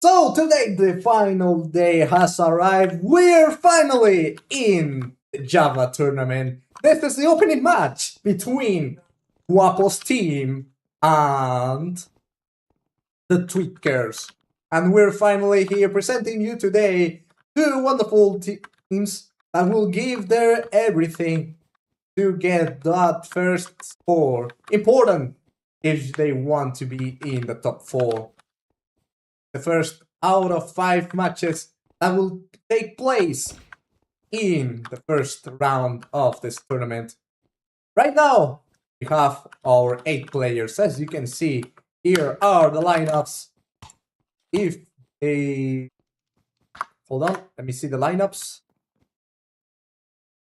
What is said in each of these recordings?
So today the final day has arrived. We're finally in the Java tournament. This is the opening match between Guapo's team and the Tweakers. And we're finally here presenting you today two wonderful teams that will give their everything to get that first score. Important if they want to be in the top 4. The first out of 5 matches that will take place in the first round of this tournament. Right now, we have our 8 players. As you can see, here are the lineups. If they... Hold on, let me see the lineups.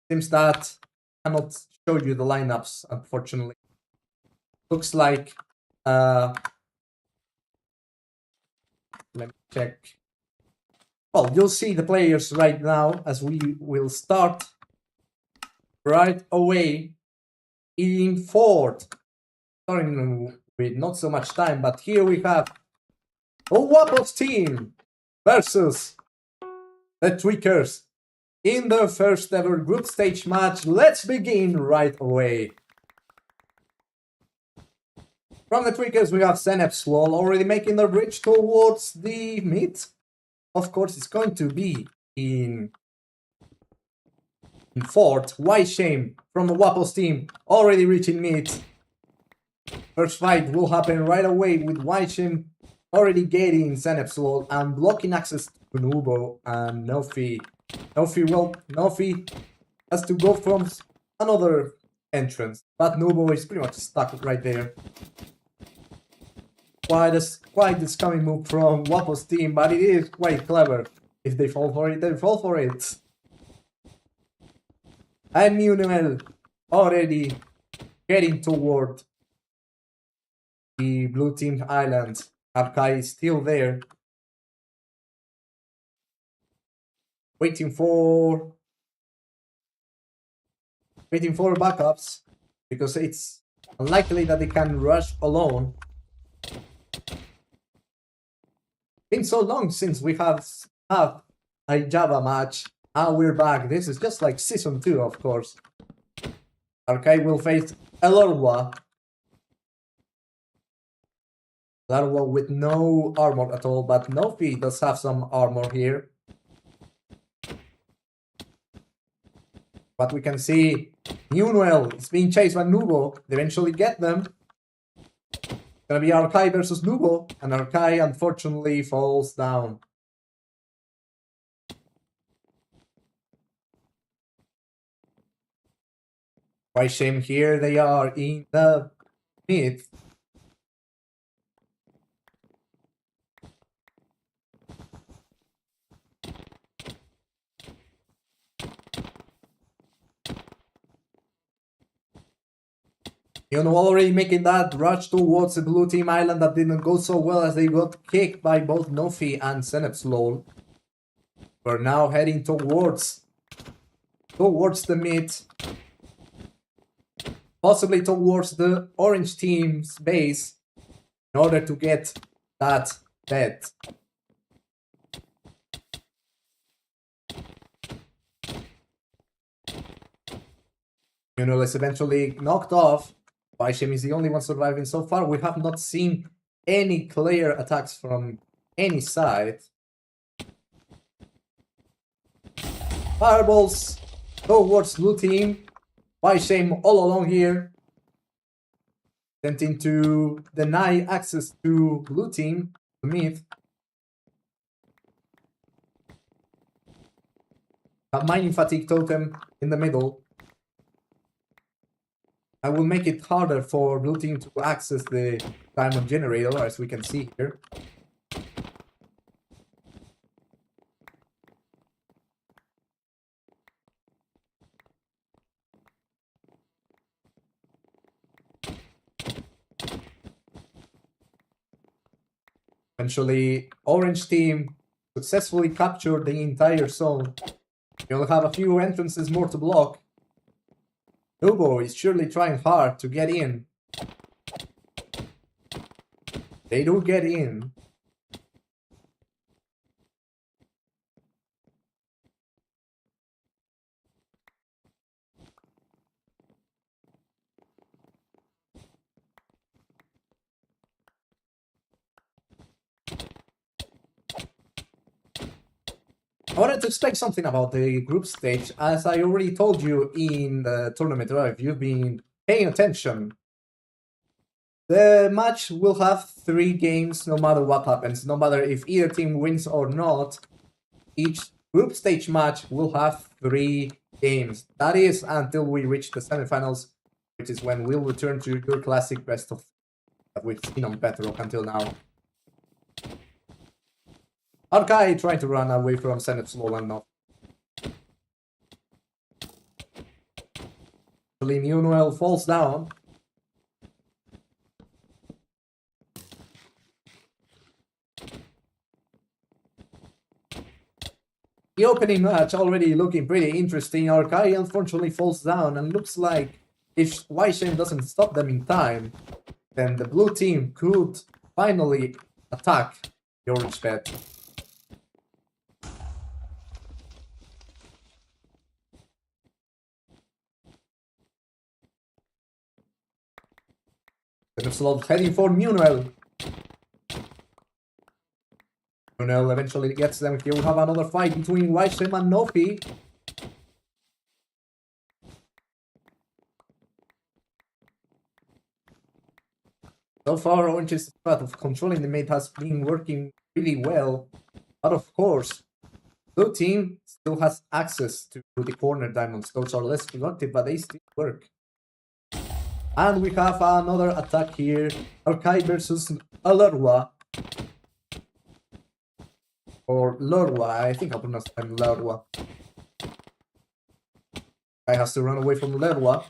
Seems that I cannot show you the lineups, unfortunately. Looks like... let me check. Well, you'll see the players right now as we will start right away in 4th. Starting with not so much time, but here we have Guapo's team versus the Tweakers in the first ever group stage match. Let's begin right away. From the Tweakers, we have Senep's Wall already making the bridge towards the mid. Of course, it's going to be in 4th. Why Shame from the Guapo's team already reaching mid. First fight will happen right away with Why Shame already getting Senep's Wall and blocking access to Nubo and Nofi. Nofi has to go from another entrance, but Nubo is pretty much stuck right there. Quite a scummy move from Guapo's team, but it is quite clever. If they fall for it, they fall for it. And Munel already getting toward the blue team island. Arkai is still there. Waiting for backups, because it's unlikely that they can rush alone. Been so long since we have had a Java match, and we're back. This is just like Season 2, of course. Arkai will face Elorwa. Elorwa with no armor at all, but Nofi does have some armor here. But we can see Nunuel is being chased by Nubo. They eventually get them. It's gonna be Arkai versus Nubo, and Arkai unfortunately falls down. By shame, here they are in the mid. You know, already making that rush towards the blue team island that didn't go so well as they got kicked by both Nofi and Senepslol. We're now heading towards the mid. Possibly towards the orange team's base in order to get that bed. Munel is eventually knocked off. Baishim is the only one surviving so far. We have not seen any clear attacks from any side. Fireballs towards blue team. Baishim all along here. Attempting to deny access to blue team, to mid. A mining fatigue totem in the middle. I will make it harder for blue team to access the diamond generator, as we can see here. Eventually, orange team successfully captured the entire zone. You'll have a few entrances more to block. Nubo is surely trying hard to get in. They do get in. I wanted to explain something about the group stage. As I already told you in the tournament, or if you've been paying attention, the match will have 3 games no matter what happens. No matter if either team wins or not, each group stage match will have 3 games. That is until we reach the semifinals, which is when we'll return to your classic best of that we've seen on Bedrock until now. Arkai trying to run away from Senate Slow and not. Munuel falls down. The opening match already looking pretty interesting. Arkai unfortunately falls down and looks like if Waishen doesn't stop them in time, then the blue team could finally attack the orange bed. Slot heading for Munuel. Munuel eventually gets them. Here we have another fight between Waishem and Nofi. So far, Orange's path of controlling the mid has been working really well. But of course, blue team still has access to the corner diamonds. Those are less productive, but they still work. And we have another attack here. Arkai versus Alerwa. Or Lurwa, I think I'll pronounce them Lurwa. Guy has to run away from Lurwa.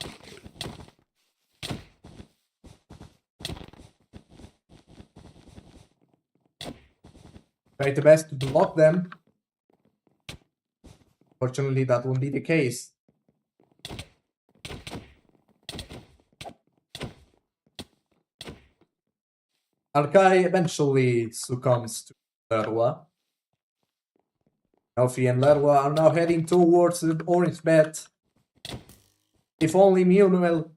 Try the best to block them. Fortunately, that won't be the case. Arkai eventually succumbs to Lurwa. Nofi and Lerwa are now heading towards the orange bed. If only Munuel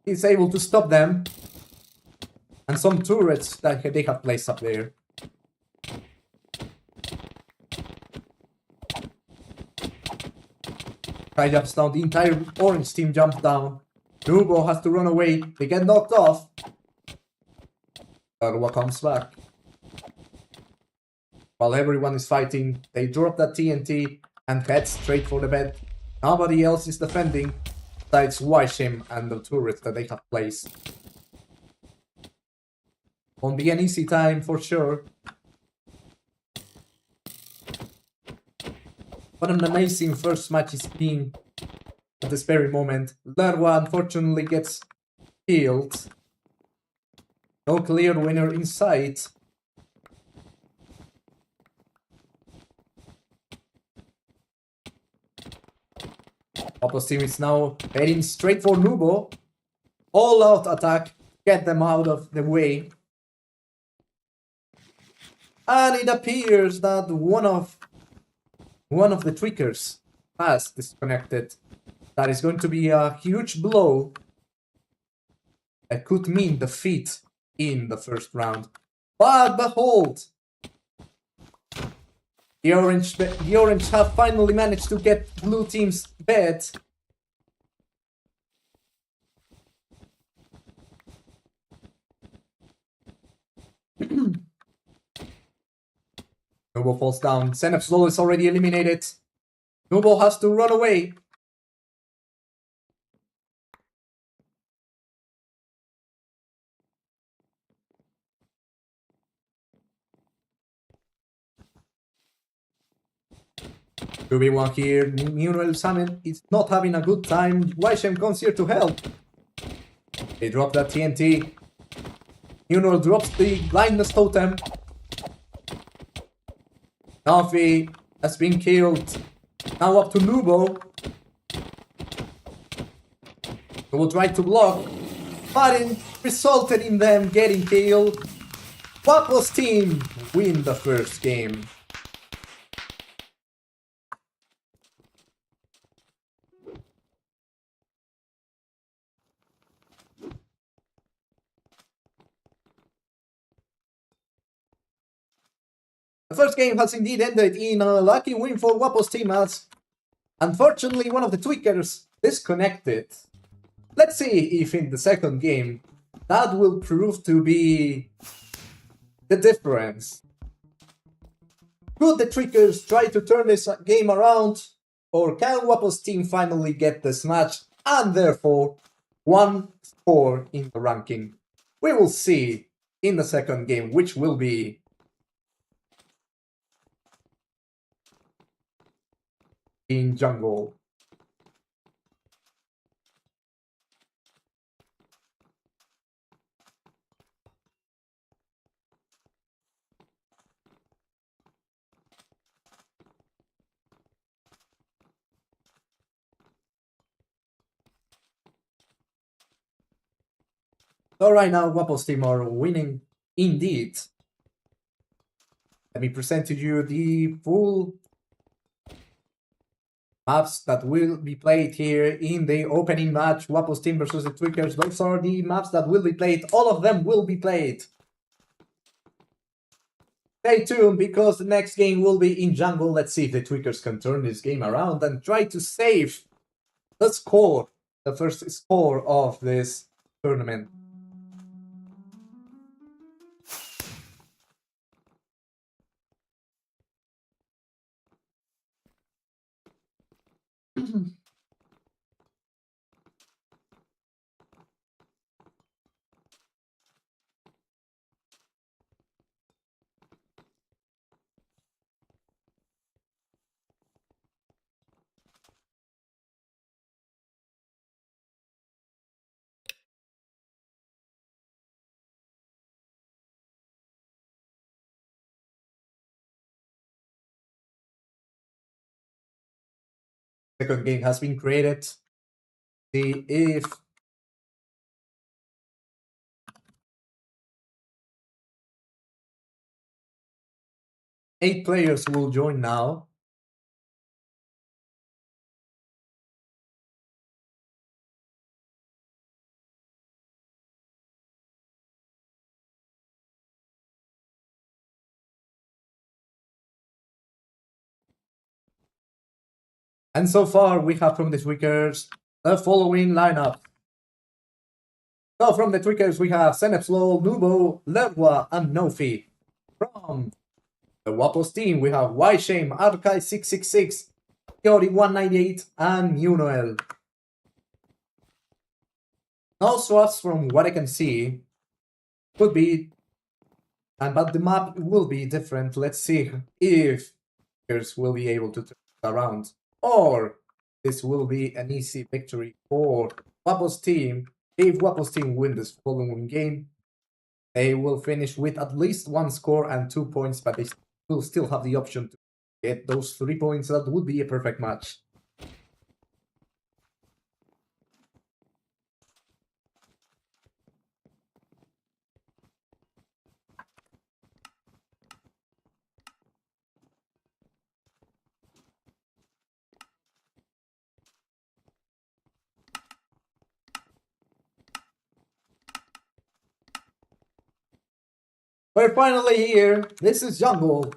is able to stop them. And some turrets that they have placed up there. Kai jumps down, the entire orange team jumps down. Nubo has to run away, they get knocked off. Lerwa comes back. While everyone is fighting, they drop that TNT and head straight for the bed. Nobody else is defending, besides Waishim and the turrets that they have placed. Won't be an easy time for sure. What an amazing first match it's been at this very moment. Lerwa unfortunately gets killed. No clear winner in sight. Guapo's team is now heading straight for Nubo. All out attack, get them out of the way. And it appears that one of the triggers has disconnected. That is going to be a huge blow. That could mean defeat in the first round. But behold! The orange have finally managed to get blue team's bed. Nubo falls down. Senepslow is already eliminated. Nubo has to run away. Everyone here, Munuel Salmon is not having a good time. Waishem comes here to help. They drop that TNT. Munuel drops the blindness totem. Nafi has been killed. Now up to Nubo. Who will try to block, but it resulted in them getting killed. Guapo's team win the first game. The first game has indeed ended in a lucky win for Guapo's team as, unfortunately, one of the tweakers disconnected. Let's see if in the second game that will prove to be the difference. Could the tweakers try to turn this game around, or can Guapo's team finally get this match and therefore one score in the ranking? We will see in the second game, which will be in jungle. So right now, Guapo's team are winning indeed. Let me present to you the full maps that will be played here in the opening match. Guapo's team versus the Tweakers. Those are the maps that will be played. All of them will be played. Stay tuned because the next game will be in jungle. Let's see if the Tweakers can turn this game around and try to save the score, the first score of this tournament. Second game has been created. See if eight players will join now. And so far, we have from the Tweakers the following lineup. So from the Tweakers, we have Senepslo, Nubo, Lerwa, and Nofi. From the Guapos team, we have Shame, Arkai666, Yori198, and Munoel. No swaps from what I can see. Could be, but the map will be different. Let's see if Tweakers will be able to turn it around. Or this will be an easy victory for Guapo's team. If Guapo's team win this following game, they will finish with at least one score and 2 points, but they will still have the option to get those 3 points. That would be a perfect match. We're finally here. This is jungle.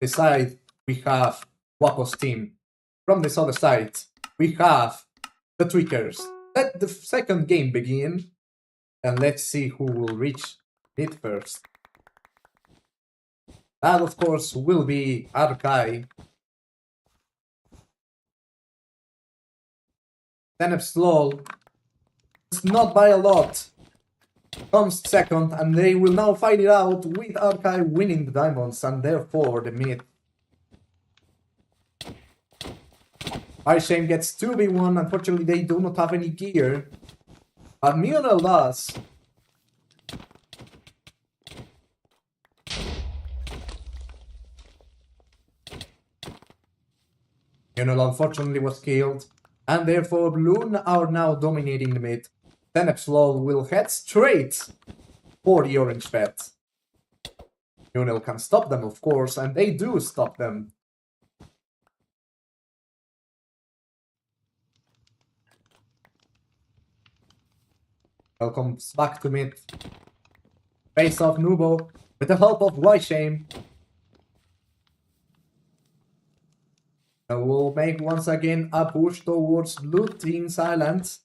This side, we have Guapo's team. From this other side, we have the Tweakers. Let the second game begin, and let's see who will reach it first. That, of course, will be Arkai. Senepslo, it's not by a lot, comes second, and they will now fight it out with Arkai winning the diamonds and therefore the mid. Shame gets 2v1. Unfortunately, they do not have any gear, but Mionel does. Mionel unfortunately was killed, and therefore Blue are now dominating the mid. Senepslo will head straight for the orange pet. Mionel can stop them, of course, and they do stop them. Comes back to mid. Face off Nubo with the help of Shame. We'll make once again a push towards blue team's island.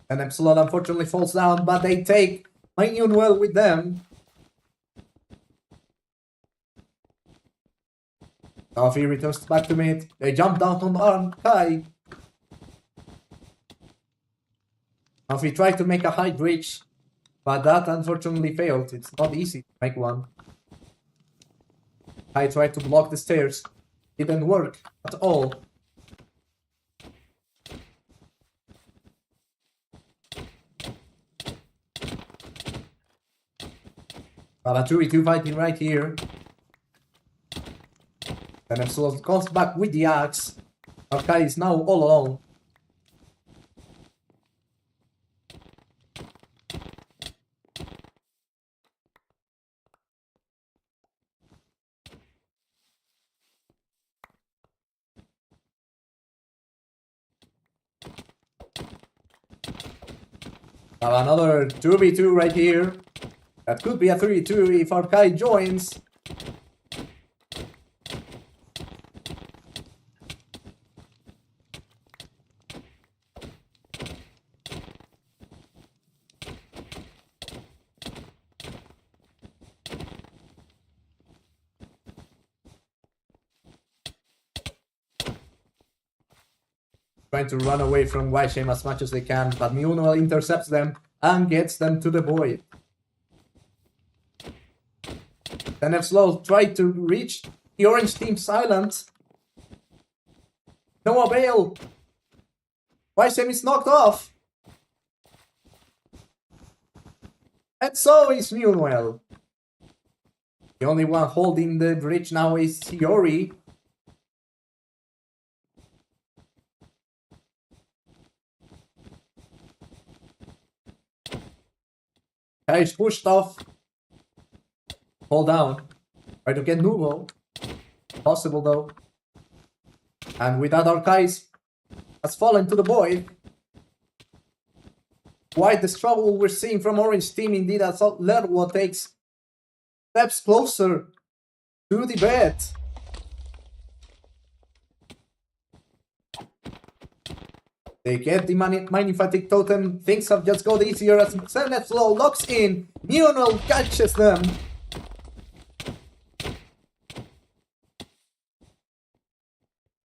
And Epsilon unfortunately falls down, but they take Minion well with them. Coffee returns back to mid. They jump down on Arkai. Coffee tried to make a high bridge, but that unfortunately failed. It's not easy to make one. I tried to block the stairs. Didn't work at all. But a 2v2 fighting right here. Then Epsilon comes back with the axe. Arkai is now all alone. Another 2v2 right here. That could be a 3v2 if Arkai joins. Trying to run away from Wyshame as much as they can, but Mjolnir intercepts them and gets them to the void. Then Epsilon tried to reach the orange team's island. No avail. Wyshame is knocked off. And so is Mjolnir. The only one holding the bridge now is Hiyori. He's pushed off. Hold down. Try to get Nuvo. Possible though. And with that, Arkai has fallen to the void. Quite the struggle we're seeing from Orange Team indeed, as Lerwo takes steps closer to the bed. They get the Mining Fatigue Totem. Things have just got easier as Zenethlo locks in. Mjolnir catches them.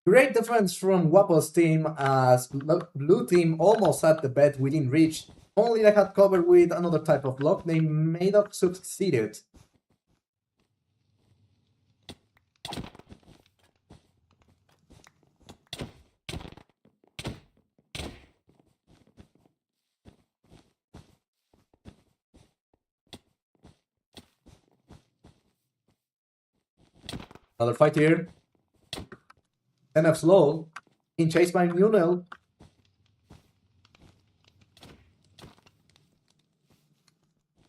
Great defense from Guapo's team as blue team almost had the bed within reach. Only they had covered with another type of block. They may have succeeded. Another fight here. NF slow. In chase by Mjolnir.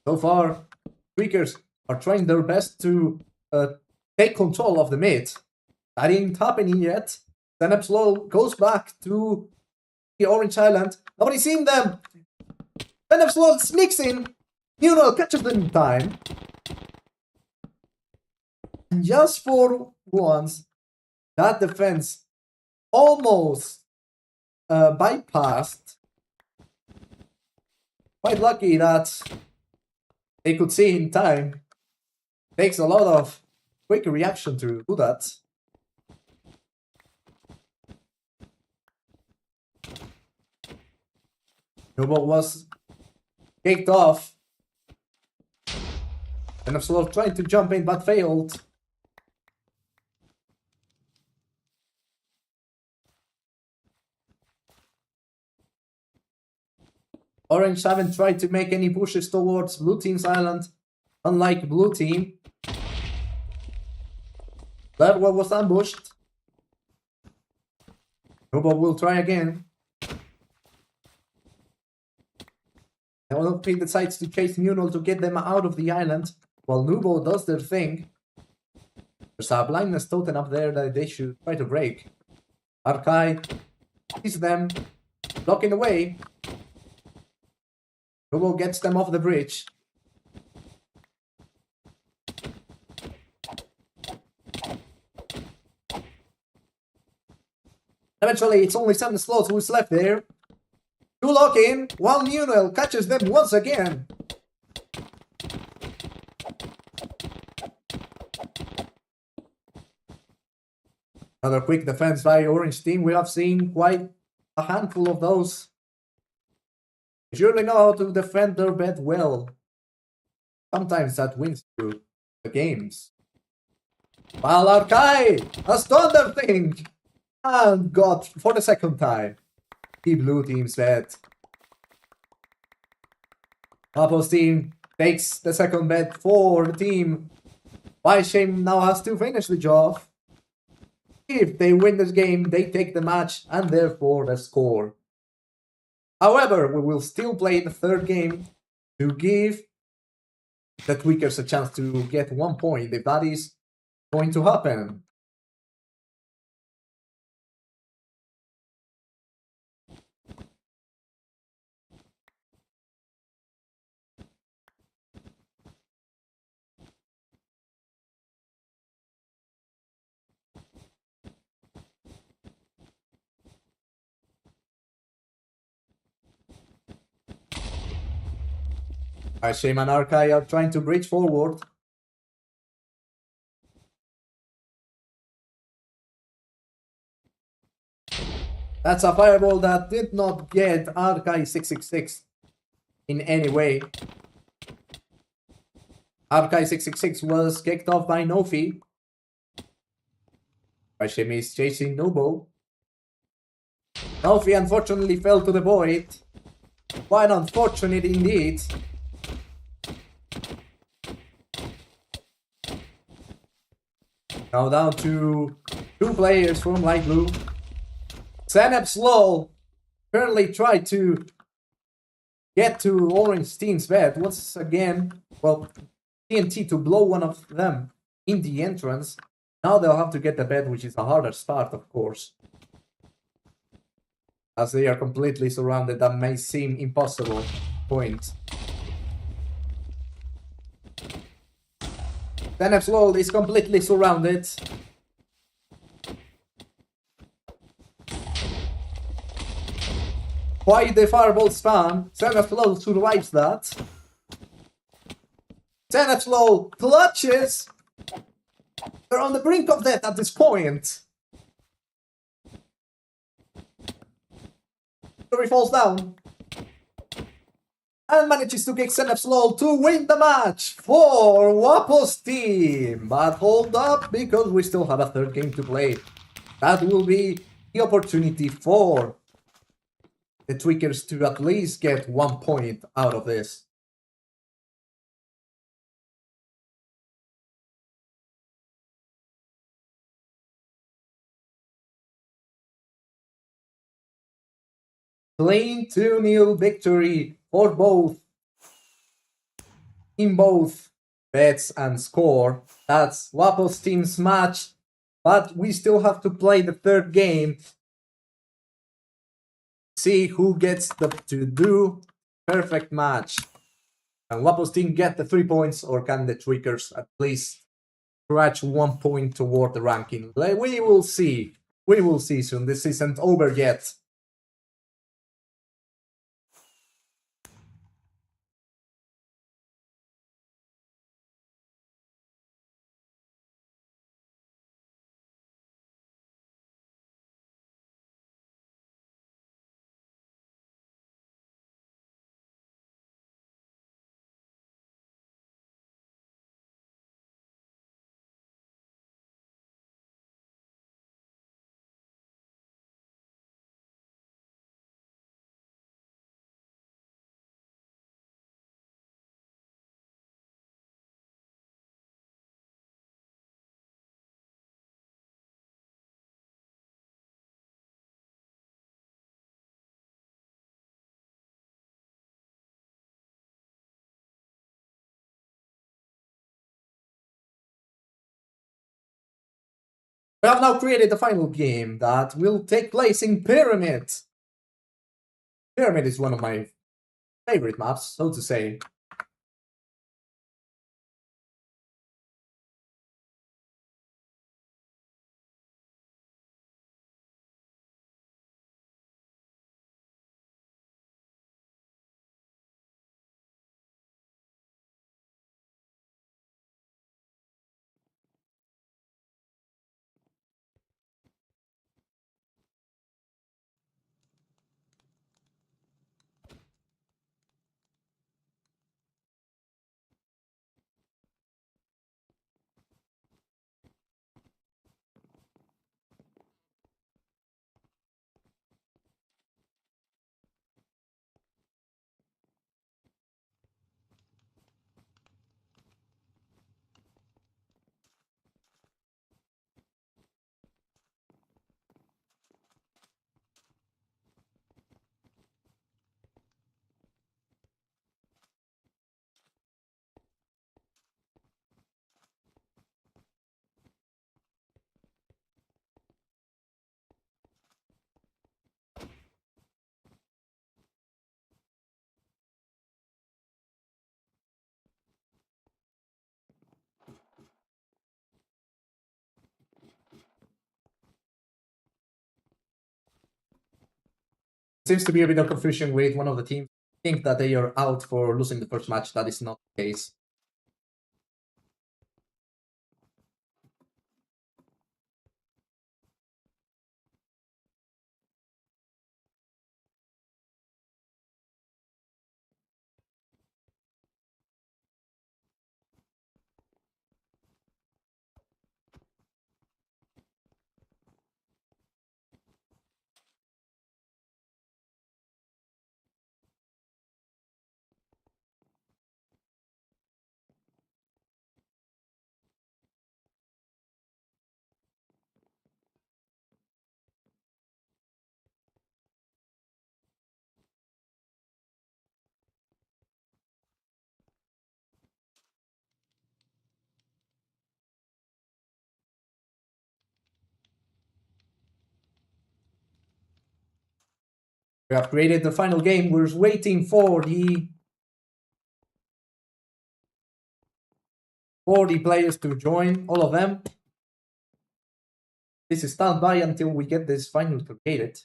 So far, Tweakers are trying their best to take control of the mid. That ain't happening yet. Then Epsilon goes back to the Orange Island. Nobody's seen them. Then Epsilon sneaks in. Mjolnir catches them in time. And just for once, that defense almost bypassed. Quite lucky that they could see in time. Takes a lot of quick reaction to do that. Noble was kicked off. And Epsilon tried to jump in but failed. Orange haven't tried to make any pushes towards blue team's island, unlike blue team. That one was ambushed. Nubo will try again. LP decides to chase Mjolnir to get them out of the island, while Nubo does their thing. There's a blindness totem up there that they should try to break. Arkai sees them, blocking the way. Nubo gets them off the bridge. Eventually, it's only 7 slots who's left there. 2 lock in, while Munel catches them once again. Another quick defense by Orange team. We have seen quite a handful of those. They surely know how to defend their bed well. Sometimes that wins you the games. While Arkai has done their thing and got for the second time the blue team's bet. Guapo's team takes the second bet for the team. Why Shame now has to finish the job. If they win this game, they take the match and therefore the score. However, we will still play the third game to give the Tweakers a chance to get 1 point if that is going to happen. Shame and Arkai are trying to bridge forward. That's a fireball that did not get Arkai 666 in any way. Arkai 666 was kicked off by Nofi. Shame is chasing Nobo. Nofi unfortunately fell to the void. Quite unfortunate indeed. Now down to 2 players from light blue. Zenep Slow apparently tried to get to Orange team's bed once again. Well, TNT to blow one of them in the entrance. Now they'll have to get the bed, which is a harder start, of course. As they are completely surrounded, that may seem impossible point. Zenep Slow is completely surrounded. Why the fireball spam? Zenep Slow survives that. Zenep Slow clutches! They're on the brink of death at this point. He falls down. And manages to kick Zenep Slow to win the match for Guapo's team. But hold up, because we still have a third game to play. That will be the opportunity for the Tweakers to at least get 1 point out of this. Clean 2-0 victory for both. In both bets and score. That's Guapo's team's match. But we still have to play the third game. See who gets to do perfect match. Can Guapo's team get the 3 points, or can the Tweakers at least scratch 1 point toward the ranking? We will see. We will see soon. This isn't over yet. We have now created the final game that will take place in Pyramid. Pyramid is one of my favorite maps, so to say. Seems to be a bit of confusion with one of the teams. Think that they are out for losing the first match. That is not the case. We have created the final game. We're waiting for the players to join, all of them. This is stand by until we get this final created.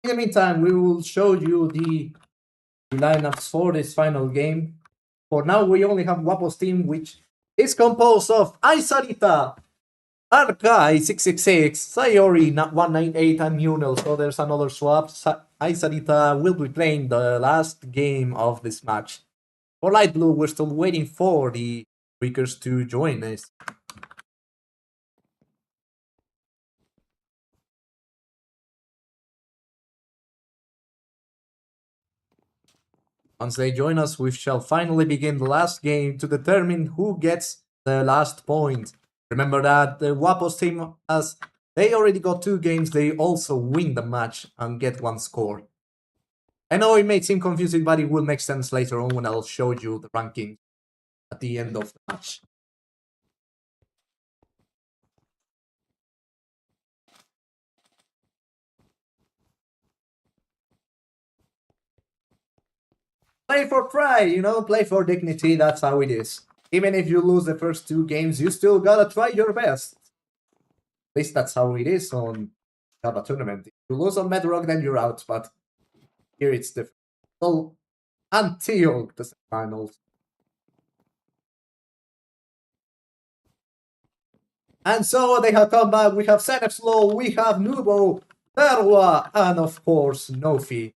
In the meantime, we will show you the lineups for this final game. For now, we only have Guapo's team, which is composed of Aizarita, Arkai 666, Sayori 198, and Munel. So there's another swap. Aizarita will be playing the last game of this match. For Light Blue, we're still waiting for the Tweakers to join us. Once they join us, we shall finally begin the last game to determine who gets the last point. Remember that the Guapo's team, as they already got 2 games, they also win the match and get 1 score. I know it may seem confusing, but it will make sense later on when I'll show you the ranking at the end of the match. Play for pride, play for dignity, that's how it is. Even if you lose the first 2 games, you still gotta try your best. At least that's how it is on Java Tournament. If you lose on Bedrock, then you're out, but here it's different. So, until the finals. And so they have come back. We have Senepslow, we have Nubo, Terwa, and of course Nofi.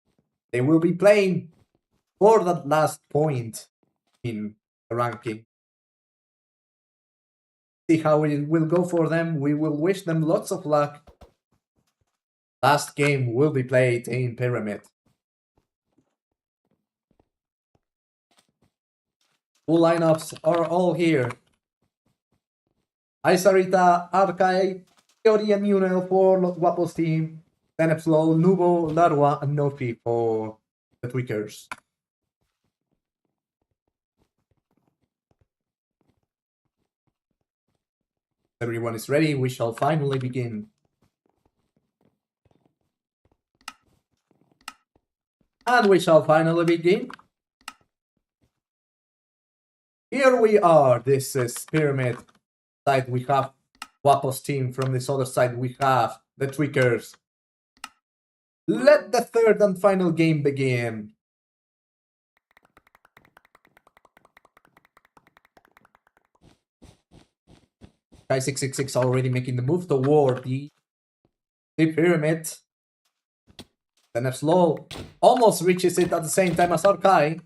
They will be playing for that last point in the ranking. See how it will go for them. We will wish them lots of luck. Last game will be played in Pyramid. Full lineups are all here. Aizarita, Arkai, Theory and Munel for Guapo's team, Senepslow, Nubo, Larwa, and Nofi for the Tweakers. Everyone is ready, we shall finally begin. And we shall finally begin. Here we are, this is Pyramid. Side we have Guapo's team, from this other side we have the Tweakers. Let the third and final game begin. Guy 666 already making the move toward the Pyramid. Then Slow almost reaches it at the same time as Arkai.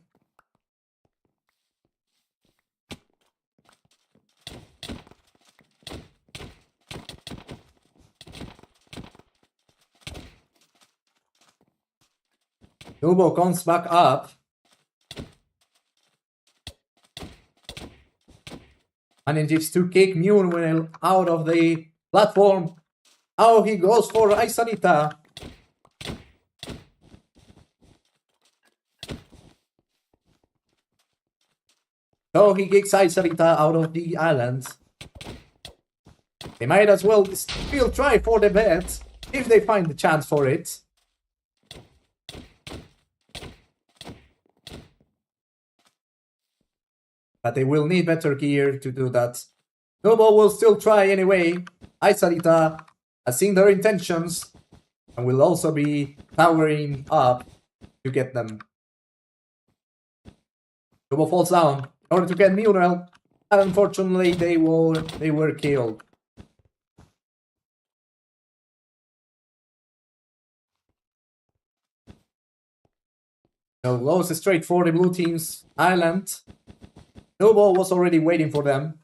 Nubo comes back up. Manages to kick Munel out of the platform. Oh, he goes for Aizarita. So he kicks Aizarita out of the island. They might as well still try for the bet, if they find the chance for it. But they will need better gear to do that. Nobo will still try anyway. Aizarita has seen their intentions and will also be powering up to get them. Nobo falls down in order to get Muriel, and unfortunately they were killed. So goes straight for the blue team's island. Nobo was already waiting for them.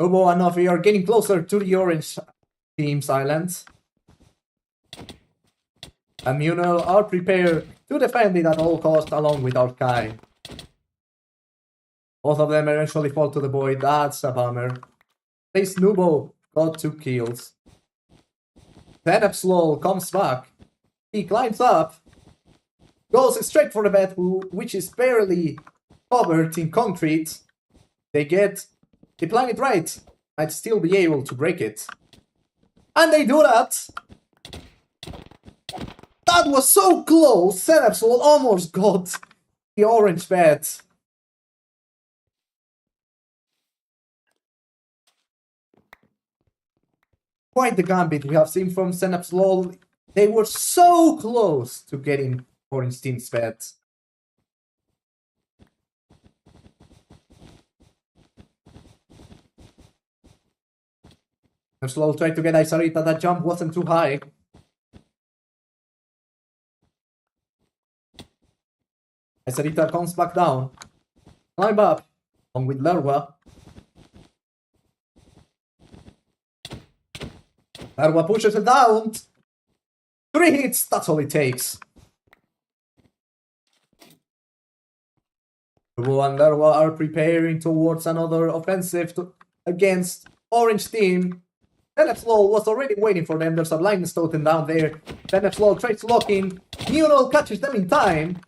Nobo and Novi are getting closer to the orange team's island. And Munel are prepared to defend it at all costs along with Arkai. Both of them eventually fall to the void. That's a bummer. This Nubo got 2 kills. Then Epsilon comes back. He climbs up. Goes straight for the bed, which is barely covered in concrete. They plan it right. I'd still be able to break it. And they do that! That was so close! Senepsol almost got the orange bed. Quite the gambit we have seen from Senepsol. They were so close to getting orange team's bed. Senepsol tried to get Aizarita, that jump wasn't too high. Aizarita comes back down. Climb up, along with Lerwa. Lerwa pushes it down. 3 hits, that's all it takes. Ubu and Lerwa are preparing towards another offensive against Orange Team. Tenepslow was already waiting for them. There's a blindness totem down there. Tenepslow tries to lock in. Munel catches them in time.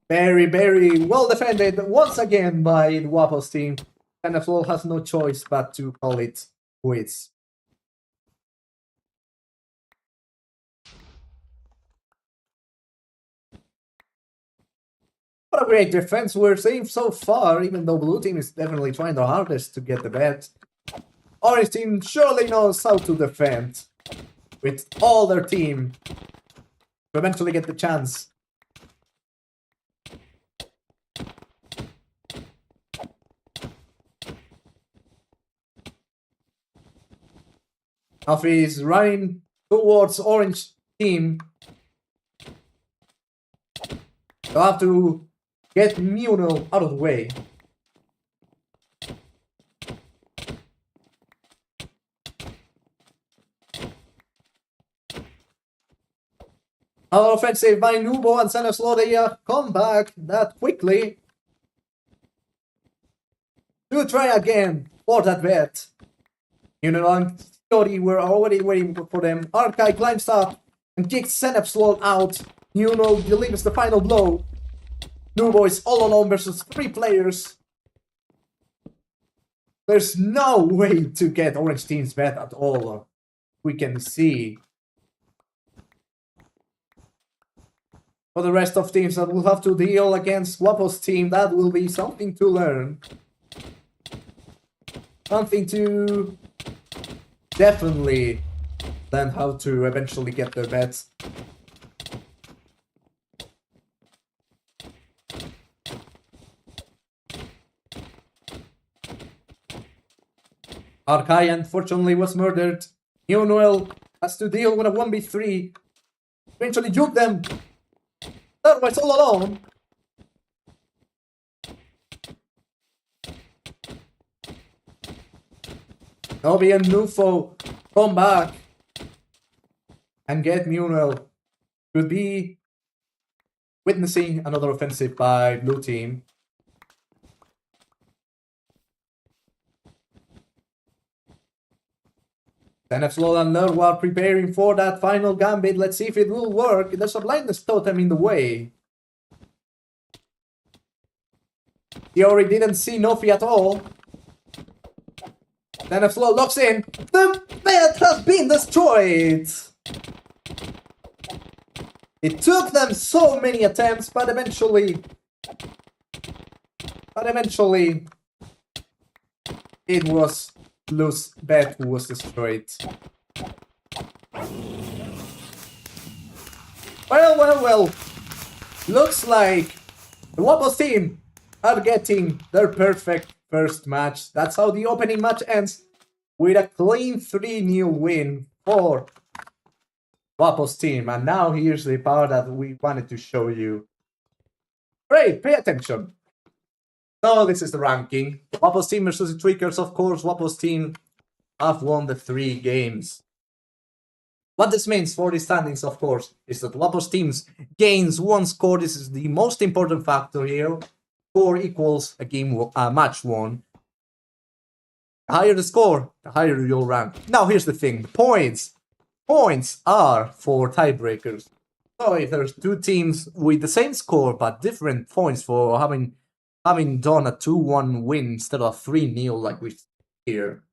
Very, very well defended once again by the Guapo's team. Tenepslow has no choice but to call it quits. What a great defense we're seeing so far, even though blue team is definitely trying their hardest to get the bet. Orange team surely knows how to defend with all their team to eventually get the chance. Alfie is running towards Orange team. They'll have to get Munel out of the way. Another offensive by Nubo and Senepslow. They come back that quickly to try again for that bet. Munel and Theory were already waiting for them. Arkai climbs up and kicks Senepslow out. Munel delivers the final blow. Nubo is all alone versus 3 players. There's no way to get Orange Team's bet at all. We can see. For the rest of teams that will have to deal against Guapo's team, that will be something to learn. Something to definitely learn how to eventually get their bets. Arkai unfortunately was murdered. Neonoel has to deal with a 1v3. Eventually juke them. Otherwise all alone. Novi and Nufo come back and get Munel Could be witnessing another offensive by blue team. NF Slow and Nerdwar preparing for that final gambit. Let's see if it will work. There's a blindness totem in the way. Theory didn't see Nofi at all. NF Slow locks in. The bet has been destroyed. It took them so many attempts, but eventually it was Blue's bet who was destroyed. Well. Looks like the Guapo team are getting their perfect first match. That's how the opening match ends, with a clean 3-0 win for Guapo's team. And now here's the part that we wanted to show you. Great, pay attention. So this is the ranking. Guapo's team versus the Tweakers, of course. Guapo's team have won the 3 games. What this means for the standings, of course, is that Guapo's team gains 1 score. This is the most important factor here. Score equals a match won. The higher the score, the higher your rank. Now here's the thing. Points are for tiebreakers. So if there's 2 teams with the same score but different points for having done a 2-1 win instead of 3-0 like we see here,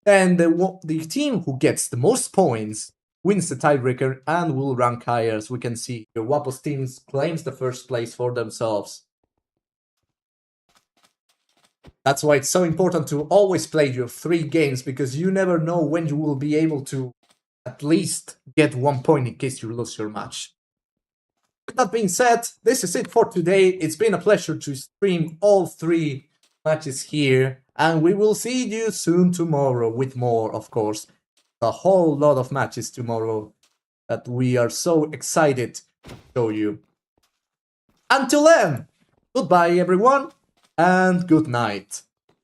then the team who gets the most points wins the tiebreaker and will rank higher. As we can see, the Guapo's team claims the first place for themselves. That's why it's so important to always play your 3 games, because you never know when you will be able to at least get 1 point in case you lose your match. With that being said, this is it for today. It's been a pleasure to stream all 3 matches here, and we will see you soon tomorrow with more, of course. A whole lot of matches tomorrow that we are so excited to show you. Until then, goodbye everyone, and good night.